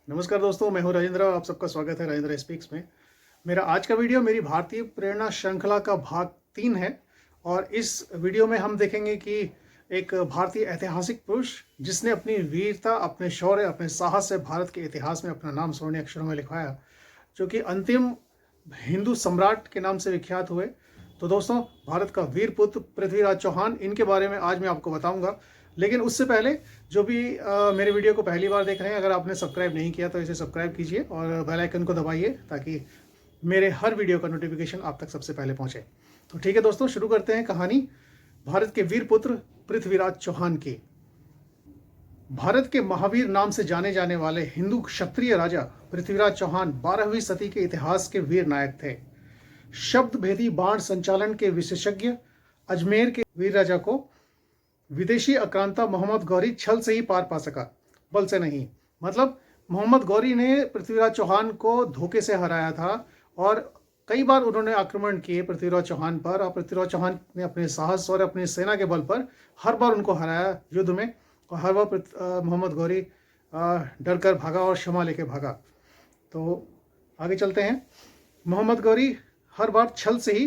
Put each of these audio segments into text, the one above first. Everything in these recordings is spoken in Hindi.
नमस्कार दोस्तों, मैं हूं राजेंद्र। आप सबका स्वागत है राजेंद्र स्पीक्स में। मेरा आज का वीडियो मेरी भारतीय प्रेरणा श्रृंखला का भाग 3 है। और इस वीडियो में हम देखेंगे कि एक भारतीय ऐतिहासिक पुरुष जिसने अपनी वीरता, अपने शौर्य, अपने साहस से भारत के इतिहास में अपना नाम स्वर्ण अक्षरों में लिखवाया, जो कि अंतिम हिंदू सम्राट के नाम से विख्यात हुए। तो दोस्तों, भारत का वीर पुत्र पृथ्वीराज चौहान, इनके बारे में आज मैं आपको बताऊंगा। लेकिन उससे पहले जो भी मेरे वीडियो को पहली बार देख रहे हैं, अगर आपने सब्सक्राइब नहीं किया तो इसे सब्सक्राइब कीजिए और बेल आइकन को दबाइए ताकि मेरे हर वीडियो का नोटिफिकेशन आप तक सबसे पहले पहुंचे। तो ठीक है दोस्तों, शुरू करते हैं कहानी भारत के वीर पुत्र पृथ्वीराज चौहान की। भारत के महावीर नाम से जाने जाने वाले हिंदू क्षत्रिय राजा पृथ्वीराज चौहान 12वीं सदी के इतिहास के वीर नायक थे। शब्द भेदी बाण संचालन के विशेषज्ञ अजमेर के वीर राजा को विदेशी आक्रांता मोहम्मद गौरी छल से ही पार पा सका, बल से नहीं। मतलब मोहम्मद गौरी ने पृथ्वीराज चौहान को धोखे से हराया था और कई बार उन्होंने आक्रमण किए पृथ्वीराज चौहान पर, और पृथ्वीराज चौहान ने अपने साहस और अपनी सेना के बल पर हर बार उनको हराया युद्ध में। और हर बार मोहम्मद गौरी डर कर भागा और क्षमा लेके भागा। तो आगे चलते हैं। मोहम्मद गौरी हर बार छल से ही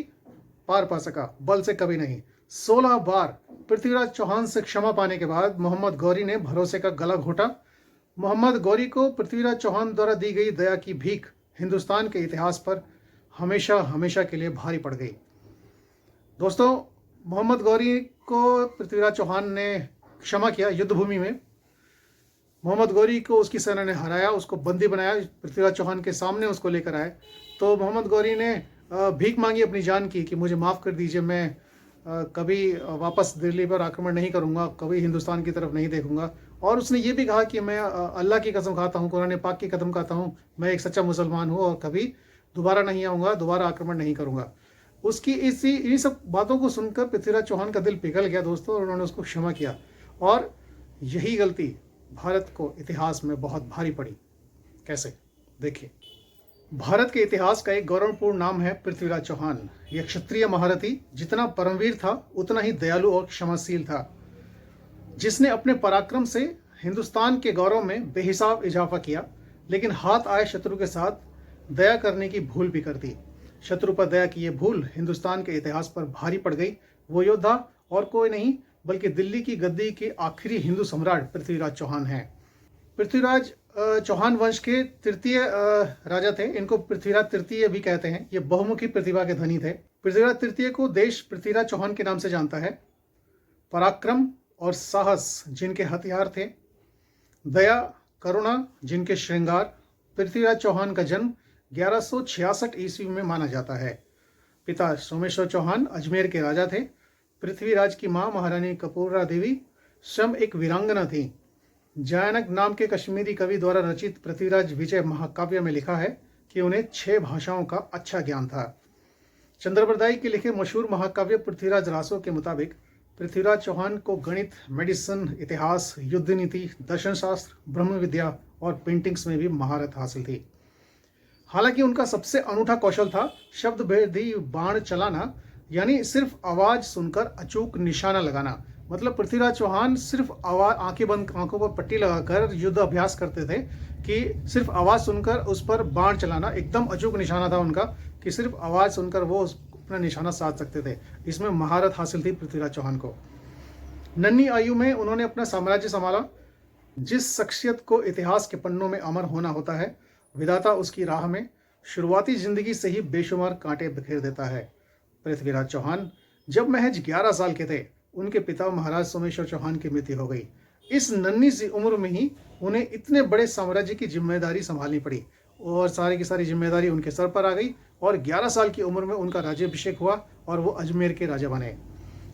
पार पा सका, बल से कभी नहीं। 16 बार पृथ्वीराज चौहान से क्षमा पाने के बाद मोहम्मद गौरी ने भरोसे का गला घोटा। मोहम्मद गौरी को पृथ्वीराज चौहान द्वारा दी गई दया की भीख हिंदुस्तान के इतिहास पर हमेशा हमेशा के लिए भारी पड़ गई। दोस्तों, मोहम्मद गौरी को पृथ्वीराज चौहान ने क्षमा किया युद्ध भूमि में। मोहम्मद गौरी को उसकी सेना ने हराया, उसको बंदी बनाया, पृथ्वीराज चौहान के सामने उसको लेकर आए। तो मोहम्मद गौरी ने भीख मांगी अपनी जान की कि मुझे माफ़ कर दीजिए, मैं कभी वापस दिल्ली पर आक्रमण नहीं करूंगा, कभी हिंदुस्तान की तरफ नहीं देखूंगा। और उसने ये भी कहा कि मैं अल्लाह की कसम खाता हूँ, कुरान पाक की कसम खाता हूँ, मैं एक सच्चा मुसलमान हूँ और कभी दोबारा नहीं आऊँगा, दोबारा आक्रमण नहीं करूँगा। उसकी इन्हीं सब बातों को सुनकर पृथ्वीराज चौहान का दिल पिघल गया दोस्तों, और उन्होंने उसको क्षमा किया। और यही गलती भारत को इतिहास में बहुत भारी पड़ी। कैसे, देखिए। भारत के इतिहास का एक गौरवपूर्ण नाम है पृथ्वीराज चौहान। यह क्षत्रिय महारथी जितना परमवीर था उतना ही दयालु और क्षमाशील था, जिसने अपने पराक्रम से हिंदुस्तान के गौरव में बेहिसाब इजाफा किया, लेकिन हाथ आए शत्रु के साथ दया करने की भूल भी कर दी। शत्रु पर दया की यह भूल हिंदुस्तान के इतिहास पर भारी पड़ गई। वो योद्धा और कोई नहीं बल्कि दिल्ली की गद्दी के आखिरी हिंदू सम्राट पृथ्वीराज चौहान हैं। पृथ्वीराज चौहान वंश के तृतीय राजा थे। इनको पृथ्वीराज तृतीय भी कहते हैं। ये बहुमुखी प्रतिभा के धनी थे। पृथ्वीराज तृतीय को देश पृथ्वीराज चौहान के नाम से जानता है। पराक्रम और साहस जिनके हथियार थे, दया करुणा जिनके श्रृंगार। पृथ्वीराज चौहान का जन्म 1166 ईस्वी में माना जाता है। पिता सोमेश्वर चौहान अजमेर के राजा थे। पृथ्वीराज की मां महारानी कपूरा देवी स्वयं एक वीरांगना थी। जयानक नाम के कश्मीरी कवि द्वारा रचित पृथ्वीराज विजय महाकाव्य में लिखा है कि उन्हें 6 भाषाओं का अच्छा ज्ञान था। चंद्रबरदाई के लिखे मशहूर महाकाव्य पृथ्वीराज रासो के मुताबिक पृथ्वीराज चौहान को गणित, मेडिसिन, इतिहास, युद्ध नीति, दर्शन शास्त्र, ब्रह्म विद्या और पेंटिंग्स में भी महारत हासिल थी। हालांकि उनका सबसे अनूठा कौशल था शब्द भेदी बाण चलाना, यानी सिर्फ आवाज सुनकर अचूक निशाना लगाना। मतलब पृथ्वीराज चौहान सिर्फ आवाज, आंखों पर पट्टी लगाकर युद्ध अभ्यास करते थे कि सिर्फ आवाज सुनकर उस पर बाण चलाना। एकदम अचूक निशाना था उनका कि सिर्फ आवाज सुनकर वो अपना निशाना साध सकते थे। इसमें महारत हासिल थी पृथ्वीराज चौहान को। नन्ही आयु में उन्होंने अपना साम्राज्य संभाला। जिस शख्सियत को इतिहास के पन्नों में अमर होना होता है, विधाता उसकी राह में शुरुआती जिंदगी से ही बेशुमार कांटे बिखेर देता है। पृथ्वीराज चौहान जब महज 11 साल के थे, उनके पिता महाराज सोमेश्वर चौहान की मृत्यु हो गई। इस नन्ही सी उम्र में ही उन्हें इतने बड़े साम्राज्य की जिम्मेदारी संभालनी पड़ी और सारी की सारी जिम्मेदारी उनके सर पर आ गई। और 11 साल की उम्र में उनका राज्याभिषेक हुआ और वो अजमेर के राजा बने।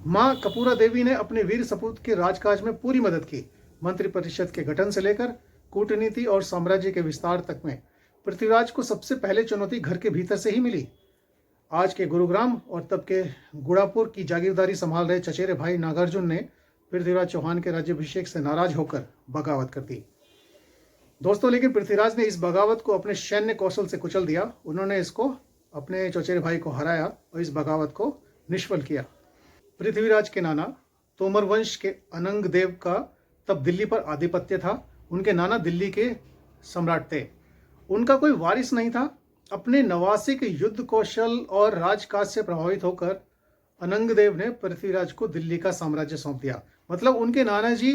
माँ कपूरा देवी ने अपने वीर सपूत के राजकाज में पूरी मदद की। मंत्रिपरिषद के गठन से लेकर कूटनीति और साम्राज्य के विस्तार तक में पृथ्वीराज को सबसे पहले चुनौती घर के भीतर से ही मिली। आज के गुरुग्राम और तब के गुड़ापुर की जागीरदारी संभाल रहे चचेरे भाई नागार्जुन ने पृथ्वीराज चौहान के राज्याभिषेक से नाराज होकर बगावत कर दी दोस्तों। लेकिन पृथ्वीराज ने इस बगावत को अपने सैन्य कौशल से कुचल दिया। उन्होंने इसको अपने चचेरे भाई को हराया और इस बगावत को निष्फल किया। पृथ्वीराज के नाना तोमर वंश के अनंग देव का तब दिल्ली पर आधिपत्य था। उनके नाना दिल्ली के सम्राट थे। उनका कोई वारिस नहीं था। अपने नवासिक युद्ध कौशल और राजकाज से प्रभावित होकर अनंगदेव ने पृथ्वीराज को दिल्ली का साम्राज्य सौंप दिया। मतलब उनके नाना जी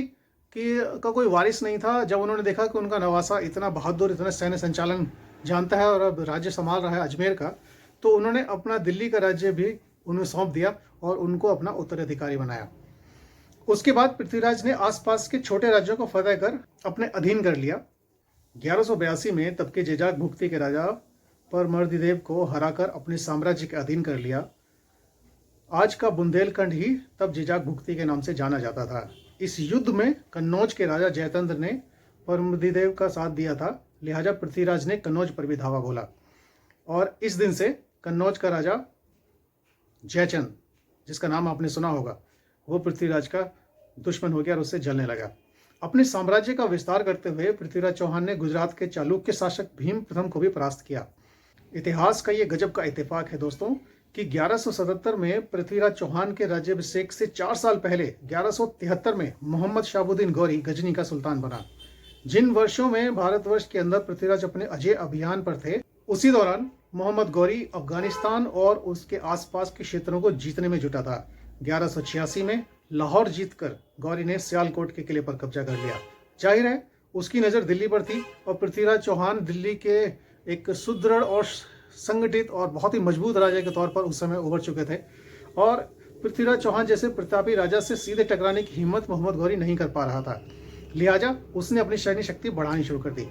का कोई वारिस नहीं था। जब उन्होंने देखा कि उनका नवासा इतना बहादुर, इतना सैन्य संचालन जानता है और अब राज्य संभाल रहा है अजमेर का, तो उन्होंने अपना दिल्ली का राज्य भी उन्हें सौंप दिया और उनको अपना उत्तराधिकारी बनाया। उसके बाद पृथ्वीराज ने आसपास के छोटे राज्यों को फतेह कर अपने अधीन कर लिया। 1182 में तब के जेजाक भुक्ति के राजा परमर्दिदेव को हराकर अपने साम्राज्य के अधीन कर लिया। आज का बुंदेलखंड ही तब जेजाक भुक्ति के नाम से जाना जाता था। इस युद्ध में कन्नौज के राजा जयचंद्र ने परमर्दिदेव का साथ दिया था, लिहाजा पृथ्वीराज ने कन्नौज पर भी धावा बोला और इस दिन से कन्नौज का राजा जयचंद, जिसका नाम आपने सुना होगा, वो पृथ्वीराज का दुश्मन हो गया और उससे जलने लगा। अपने साम्राज्य का विस्तार करते हुए पृथ्वीराज चौहान ने गुजरात के चालुक्य शासक भीम प्रथम को भी परास्त किया। इतिहास का ये गजब का इत्तेफाक है दोस्तों कि 1177 में पृथ्वीराज चौहान के राज्याभिषेक से 4 साल पहले 1173 में मोहम्मद शाहबुद्दीन गौरी गजनी का सुल्तान बना। जिन वर्षों में भारतवर्ष के अंदर पृथ्वीराज अपने अजय अभियान पर थे, उसी दौरान मोहम्मद गौरी अफगानिस्तान और उसके आसपास के क्षेत्रों को जीतने में जुटा था। 1186 में लाहौर जीतकर गौरी ने सियालकोट के किले पर कब्जा कर लिया। जाहिर है उसकी नज़र दिल्ली पर थी और पृथ्वीराज चौहान दिल्ली के एक सुदृढ़ और संगठित और बहुत ही मजबूत राजा के तौर पर उस समय उभर चुके थे और पृथ्वीराज चौहान जैसे प्रतापी राजा से सीधे टकराने की हिम्मत मोहम्मद गौरी नहीं कर पा रहा था। लिहाजा उसने अपनी सैन्य शक्ति बढ़ानी शुरू कर दी।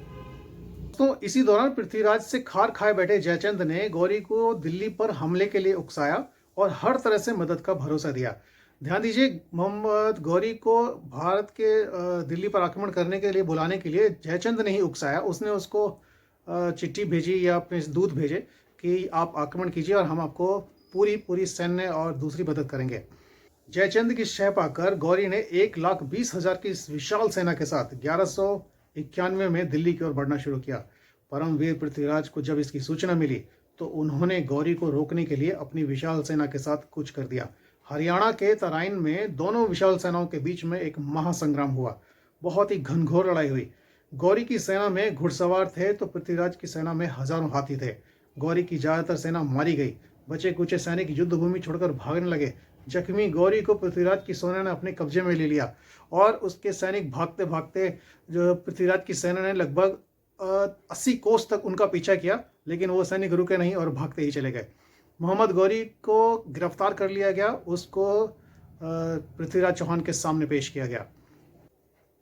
तो इसी दौरान पृथ्वीराज से खार खाए बैठे जयचंद ने गौरी को दिल्ली पर हमले के लिए उकसाया और हर तरह से मदद का भरोसा दिया। ध्यान दीजिए, मोहम्मद गौरी को भारत के दिल्ली पर आक्रमण करने के लिए बुलाने के लिए जयचंद ने ही उकसाया। उसने उसको चिट्ठी भेजी या अपने दूत भेजे कि आप आक्रमण कीजिए और हम आपको पूरी सैन्य और दूसरी मदद करेंगे। जयचंद की शह पाकर गौरी ने 1,20,000 की इस विशाल सेना के साथ 1191 में दिल्ली की ओर बढ़ना शुरू किया। परमवीर पृथ्वीराज को जब इसकी सूचना मिली तो उन्होंने गौरी को रोकने के लिए अपनी विशाल सेना के साथ कूच कर दिया। हरियाणा के तराइन में दोनों विशाल सेनाओं के बीच में एक महासंग्राम हुआ। बहुत ही घनघोर लड़ाई हुई। गौरी की सेना में घुड़सवार थे तो पृथ्वीराज की सेना में हजारों हाथी थे। गौरी की ज्यादातर सेना मारी गई। बचे कुचे सैनिक युद्ध भूमि छोड़कर भागने लगे। जख्मी गौरी को पृथ्वीराज की सेना ने अपने कब्जे में ले लिया और उसके सैनिक भागते भागते जो पृथ्वीराज की सेना ने लगभग 80 कोस तक उनका पीछा किया, लेकिन वो सैनिक रुके नहीं और भागते ही चले गए। मोहम्मद गौरी को गिरफ्तार कर लिया गया। उसको पृथ्वीराज चौहान के सामने पेश किया गया।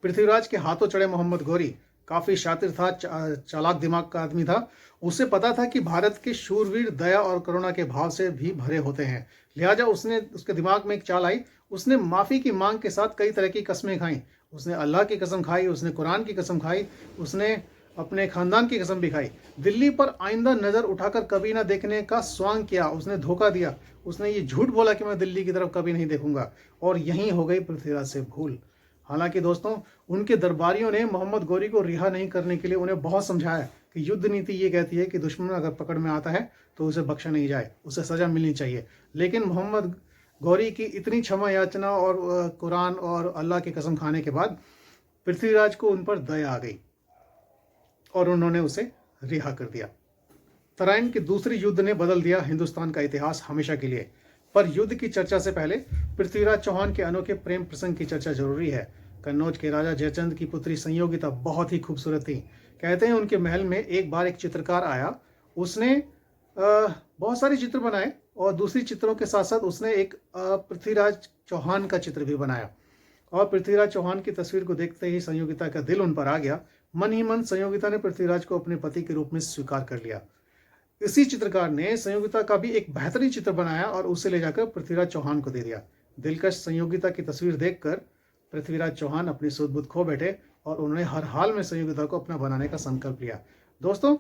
पृथ्वीराज के हाथों चढ़े मोहम्मद गौरी काफी शातिर था, चालाक दिमाग का आदमी था। उसे पता था कि भारत के शूरवीर दया और करुणा के भाव से भी भरे होते हैं। लिहाजा उसके दिमाग में एक चाल आई। उसने माफी की मांग के साथ कई तरह की कस्में खाई। उसने अल्लाह की कसम खाई, उसने कुरान की कसम खाई, उसने अपने खानदान की कसम भी खाई। दिल्ली पर आइंदा नजर उठाकर कभी ना देखने का स्वांग किया। उसने धोखा दिया। उसने ये झूठ बोला कि मैं दिल्ली की तरफ कभी नहीं देखूंगा और यहीं हो गई पृथ्वीराज से भूल। हालांकि दोस्तों, उनके दरबारियों ने मोहम्मद गौरी को रिहा नहीं करने के लिए उन्हें बहुत समझाया कि युद्ध नीति ये कहती है कि दुश्मन अगर पकड़ में आता है तो उसे बख्शा नहीं जाए, उसे सजा मिलनी चाहिए। लेकिन मोहम्मद गौरी की इतनी क्षमा याचना और कुरान और अल्लाह की कसम खाने के बाद पृथ्वीराज को उन पर दया आ गई और उन्होंने उसे रिहा कर दिया। तराइन के दूसरे युद्ध ने बदल दिया हिंदुस्तान का इतिहास हमेशा के लिए। पर युद्ध की चर्चा से पहले पृथ्वीराज चौहान के अनोखे प्रेम प्रसंग की चर्चा जरूरी है। कन्नौज के राजा जयचंद की पुत्री संयोगिता बहुत ही खूबसूरत थी। कहते हैं उनके महल में एक बार एक चित्रकार आया। उसने बहुत सारे चित्र बनाए और दूसरी चित्रों के साथ साथ उसने एक पृथ्वीराज चौहान का चित्र भी बनाया और पृथ्वीराज चौहान की तस्वीर को देखते ही संयोगिता का दिल उन पर आ गया। मन ही मन संयोगिता ने पृथ्वीराज को अपने पति के रूप में स्वीकार कर लिया। इसी चित्रकार ने संयोगिता का भी एक बेहतरीन चित्र बनाया और उसे ले जाकर पृथ्वीराज चौहान को दे दिया। दिलकश संयोगिता की तस्वीर देखकर पृथ्वीराज चौहान अपनी सुध बुध खो बैठे और उन्होंने हर हाल में संयोगिता को अपना बनाने का संकल्प लिया। दोस्तों,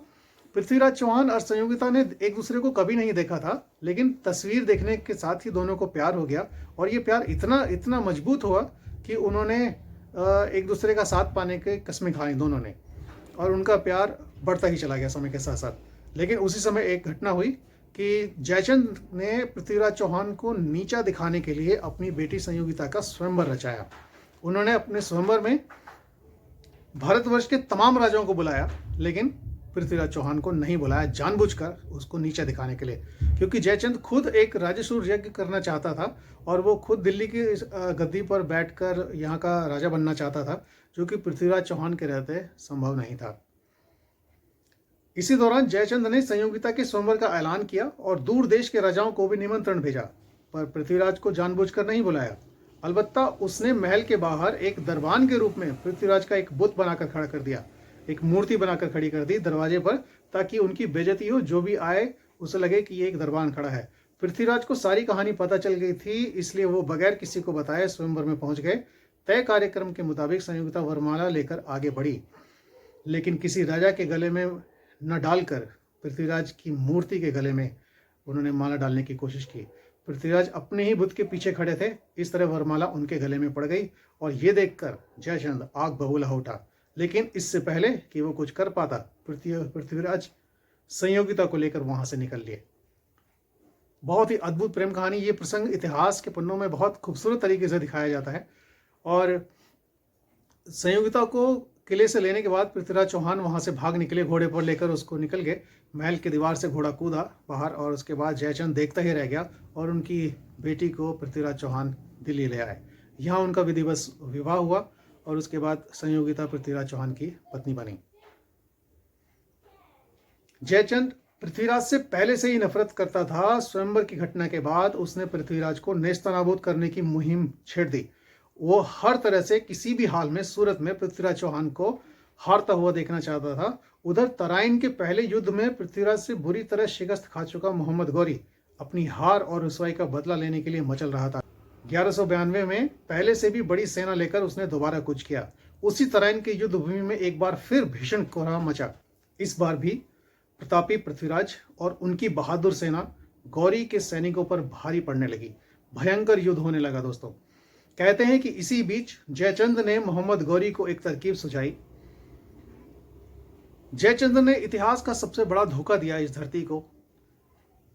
पृथ्वीराज चौहान और संयोगिता ने एक दूसरे को कभी नहीं देखा था, लेकिन तस्वीर देखने के साथ ही दोनों को प्यार हो गया और ये प्यार इतना इतना मजबूत हुआ कि उन्होंने एक दूसरे का साथ पाने के कस्में खाई दोनों ने और उनका प्यार बढ़ता ही चला गया समय के साथ साथ। लेकिन उसी समय एक घटना हुई कि जयचंद ने पृथ्वीराज चौहान को नीचा दिखाने के लिए अपनी बेटी संयोगिता का स्वयंवर रचाया। उन्होंने अपने स्वयंवर में भारतवर्ष के तमाम राजाओं को बुलाया, लेकिन पृथ्वीराज चौहान को नहीं बुलाया, जानबूझकर उसको नीचे दिखाने के लिए, क्योंकि जयचंद खुद एक राजसूय यज्ञ करना चाहता था और वो खुद दिल्ली की गद्दी पर बैठकर यहाँ का राजा बनना चाहता था, जो कि पृथ्वीराज चौहान के रहते संभव नहीं था। इसी दौरान जयचंद ने संयोगिता के स्वयंवर का ऐलान किया और दूर देश के राजाओं को भी निमंत्रण भेजा, पर पृथ्वीराज को जानबूझकर नहीं बुलाया। अलबत्ता उसने महल के बाहर एक दरबान के रूप में पृथ्वीराज का एक बुत बनाकर खड़ा कर दिया, एक मूर्ति बनाकर खड़ी कर दी दरवाजे पर, ताकि उनकी बेइज्जती हो, जो भी आए उसे लगे कि ये एक दरबान खड़ा है। पृथ्वीराज को सारी कहानी पता चल गई थी, इसलिए वो बगैर किसी को बताए स्वयंवर में पहुंच गए। तय कार्यक्रम के मुताबिक संयोगिता वरमाला लेकर आगे बढ़ी, लेकिन किसी राजा के गले में न डालकर पृथ्वीराज की मूर्ति के गले में उन्होंने माला डालने की कोशिश की। पृथ्वीराज अपने ही बुत के पीछे खड़े थे, इस तरह वरमाला उनके गले में पड़ गई और ये देखकर जयचंद आग बबूला हो उठा। लेकिन इससे पहले कि वो कुछ कर पाता, पृथ्वीराज संयोगिता को लेकर वहां से निकल लिए। बहुत ही अद्भुत प्रेम कहानी। ये प्रसंग इतिहास के पन्नों में बहुत खूबसूरत तरीके से दिखाया जाता है। और संयोगिता को किले से लेने के बाद पृथ्वीराज चौहान वहां से भाग निकले, घोड़े पर लेकर उसको निकल गए। महल के दीवार से घोड़ा कूदा बाहर और उसके बाद जयचंद देखता ही रह गया और उनकी बेटी को पृथ्वीराज चौहान दिल्ली ले आए। यहाँ उनका विधिवत विवाह हुआ और उसके बाद संयोगिता पृथ्वीराज चौहान की पत्नी बनी। जयचंद पृथ्वीराज से पहले से ही नफरत करता था। स्वयंवर की घटना के बाद उसने पृथ्वीराज को नेस्तनाबूद करने की मुहिम छेड़ दी। वो हर तरह से किसी भी हाल में सूरत में पृथ्वीराज चौहान को हारता हुआ देखना चाहता था। उधर तराइन के पहले युद्ध में पृथ्वीराज से बुरी तरह शिकस्त खा चुका मोहम्मद गौरी अपनी हार और रुसवाई का बदला लेने के लिए मचल रहा था। 1192 में पहले से भी बड़ी सेना लेकर उसने दोबारा कूच किया। उसी तराइन के युद्ध भूमि में एक बार फिर भीषण कोहराम मचा। इस बार भी प्रतापी पृथ्वीराज और उनकी बहादुर सेना गौरी के सैनिकों पर भारी पड़ने लगी। भयंकर युद्ध होने लगा। दोस्तों कहते हैं कि इसी बीच जयचंद ने मोहम्मद गौरी को एक तरकीब सुझाई। जयचंद ने इतिहास का सबसे बड़ा धोखा दिया इस धरती को।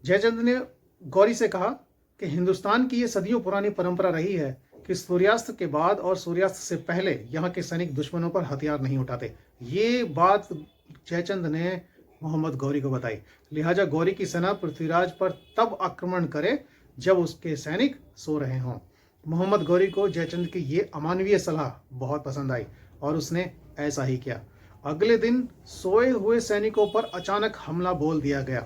जयचंद ने गौरी से कहा कि हिंदुस्तान की ये सदियों पुरानी परंपरा रही है कि सूर्यास्त के बाद और सूर्यास्त से पहले यहाँ के सैनिक दुश्मनों पर हथियार नहीं उठाते। ये बात जयचंद ने मोहम्मद गौरी को बताई। लिहाजा गौरी की सेना पृथ्वीराज पर तब आक्रमण करे जब उसके सैनिक सो रहे हों। मोहम्मद गौरी को जयचंद की ये अमानवीय सलाह बहुत पसंद आई और उसने ऐसा ही किया। अगले दिन सोए हुए सैनिकों पर अचानक हमला बोल दिया गया।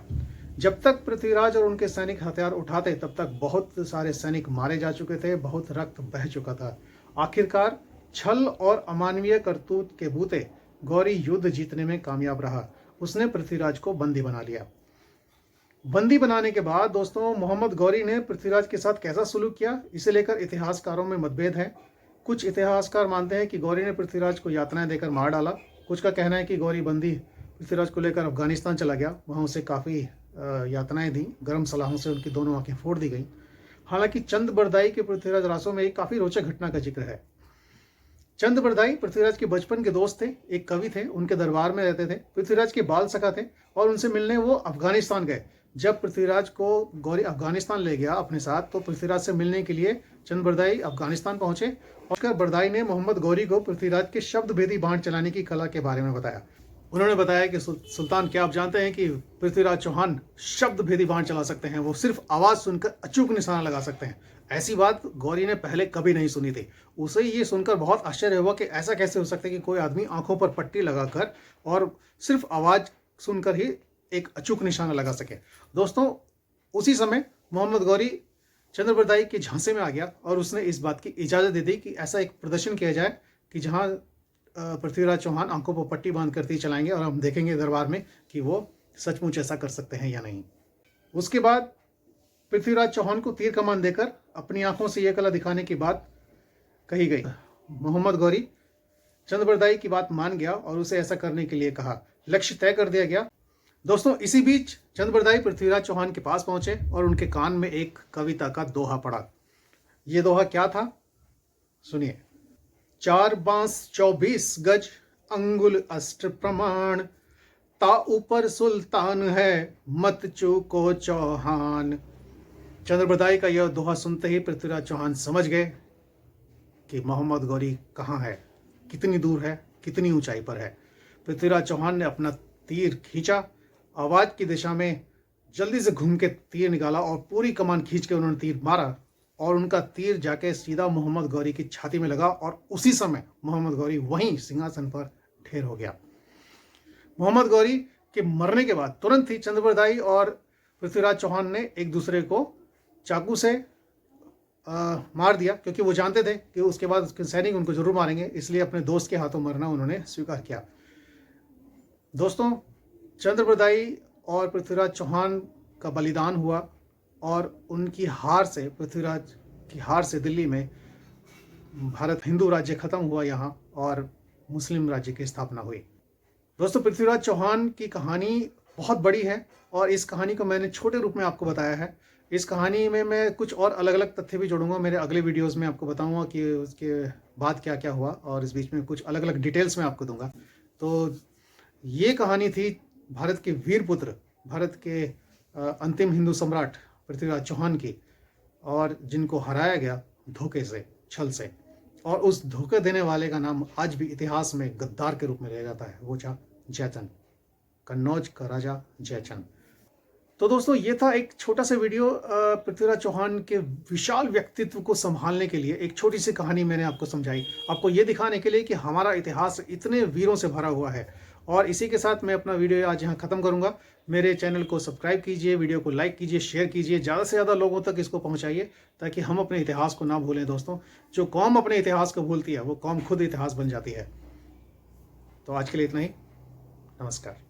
जब तक पृथ्वीराज और उनके सैनिक हथियार उठाते तब तक बहुत सारे सैनिक मारे जा चुके थे, बहुत रक्त बह चुका था। आखिरकार छल और अमानवीय करतूत के बूते गौरी युद्ध जीतने में कामयाब रहा। उसने पृथ्वीराज को बंदी बना लिया। बंदी बनाने के बाद दोस्तों मोहम्मद गौरी ने पृथ्वीराज के साथ कैसा सलूक किया, इसे लेकर इतिहासकारों में मतभेद है। कुछ इतिहासकार मानते हैं कि गौरी ने पृथ्वीराज को यातनाएं देकर मार डाला। कुछ का कहना है कि गौरी बंदी पृथ्वीराज को लेकर अफगानिस्तान चला गया, वहाँ उसे काफ़ी यातनाएं दी, गर्म सलाहों से उनकी दोनों आंखें फोड़ दी गई। हालांकि चंद बरदाई के पृथ्वीराज रासों में एक काफ़ी रोचक घटना का जिक्र है। चंद बरदाई पृथ्वीराज के बचपन के दोस्त थे, एक कवि थे, उनके दरबार में रहते थे, पृथ्वीराज के बाल सखा थे और उनसे मिलने वो अफगानिस्तान गए। जब पृथ्वीराज को गौरी अफगानिस्तान ले गया अपने साथ, तो पृथ्वीराज से मिलने के लिए चंद बरदाई अफगानिस्तान पहुंचे और बरदाई ने मोहम्मद गौरी को पृथ्वीराज के शब्द भेदी बाण चलाने की कला के बारे में बताया। उन्होंने बताया कि सुल्तान, क्या आप जानते हैं कि पृथ्वीराज चौहान शब्द भेदी बाण चला सकते हैं, वो सिर्फ आवाज सुनकर अचूक निशाना लगा सकते हैं। ऐसी बात गौरी ने पहले कभी नहीं सुनी थी। उसे ये सुनकर बहुत आश्चर्य हुआ कि ऐसा कैसे हो सकता है कि कोई आदमी आंखों पर पट्टी लगाकर और सिर्फ आवाज सुनकर ही एक अचूक निशाना लगा सके। दोस्तों उसी समय मोहम्मद गौरी चंद्र बरदाई के झांसे में आ गया और उसने इस बात की इजाज़त दे दी कि ऐसा एक प्रदर्शन किया जाए कि जहां पृथ्वीराज चौहान आंखों पर पट्टी बांध कर तीर चलाएंगे और हम देखेंगे दरबार में कि वो सचमुच ऐसा कर सकते हैं या नहीं। उसके बाद पृथ्वीराज चौहान को तीर कमान देकर अपनी आंखों से यह कला दिखाने की बात कही गई। मोहम्मद गौरी चंद्र बरदाई की बात मान गया और उसे ऐसा करने के लिए कहा। लक्ष्य तय कर दिया गया। दोस्तों इसी बीच चंद्र बरदाई पृथ्वीराज चौहान के पास पहुंचे और उनके कान में एक कविता का दोहा पड़ा। ये दोहा क्या था, सुनिए। 4 बांस 24 गज अंगुल अष्ट प्रमाण, ता ऊपर सुल्तान है मत चूको चौहान। चंद्र बरदाई का यह दोहा सुनते ही पृथ्वीराज चौहान समझ गए कि मोहम्मद गौरी कहाँ है, कितनी दूर है कितनी ऊंचाई पर है। पृथ्वीराज चौहान ने अपना तीर खींचा, आवाज की दिशा में जल्दी से घूम के तीर निकाला और पूरी कमान खींच के उन्होंने तीर मारा और उनका तीर जाके सीधा मोहम्मद गौरी की छाती में लगा और उसी समय मोहम्मद गौरी वहीं सिंहासन पर ढेर हो गया। मोहम्मद गौरी के मरने के बाद तुरंत ही चंद्रप्रदाई और पृथ्वीराज चौहान ने एक दूसरे को चाकू से मार दिया, क्योंकि वो जानते थे कि उसके बाद उसके सैनिक उनको जरूर मारेंगे, इसलिए अपने दोस्त के हाथों मरना उन्होंने स्वीकार किया। दोस्तों, चंद्रप्रदाई और पृथ्वीराज चौहान का बलिदान हुआ और उनकी हार से, पृथ्वीराज की हार से दिल्ली में भारत हिंदू राज्य खत्म हुआ यहाँ और मुस्लिम राज्य की स्थापना हुई। दोस्तों, पृथ्वीराज चौहान की कहानी बहुत बड़ी है और इस कहानी को मैंने छोटे रूप में आपको बताया है। इस कहानी में मैं कुछ और अलग अलग तथ्य भी जोड़ूंगा, मेरे अगले वीडियोस में आपको बताऊंगा कि उसके बाद क्या क्या हुआ और इस बीच में कुछ अलग अलग डिटेल्स मैं आपको दूंगा। तो ये कहानी थी भारत के वीर पुत्र, भारत के अंतिम हिंदू सम्राट पृथ्वीराज चौहान की, और जिनको हराया गया धोखे से, छल से, और उस धोखे देने वाले का नाम आज भी इतिहास में गद्दार के रूप में लिया जाता है, वो था जयचंद, कन्नौज का राजा जयचंद। तो दोस्तों, ये था एक छोटा सा वीडियो पृथ्वीराज चौहान के विशाल व्यक्तित्व को संभालने के लिए। एक छोटी सी कहानी मैंने आपको समझाई, आपको ये दिखाने के लिए कि हमारा इतिहास इतने वीरों से भरा हुआ है। और इसी के साथ मैं अपना वीडियो आज यहाँ खत्म करूँगा। मेरे चैनल को सब्सक्राइब कीजिए, वीडियो को लाइक कीजिए, शेयर कीजिए, ज़्यादा से ज़्यादा लोगों तक इसको पहुँचाइए ताकि हम अपने इतिहास को ना भूलें। दोस्तों, जो कौम अपने इतिहास को भूलती है वो कौम खुद इतिहास बन जाती है। तो आज के लिए इतना ही। नमस्कार।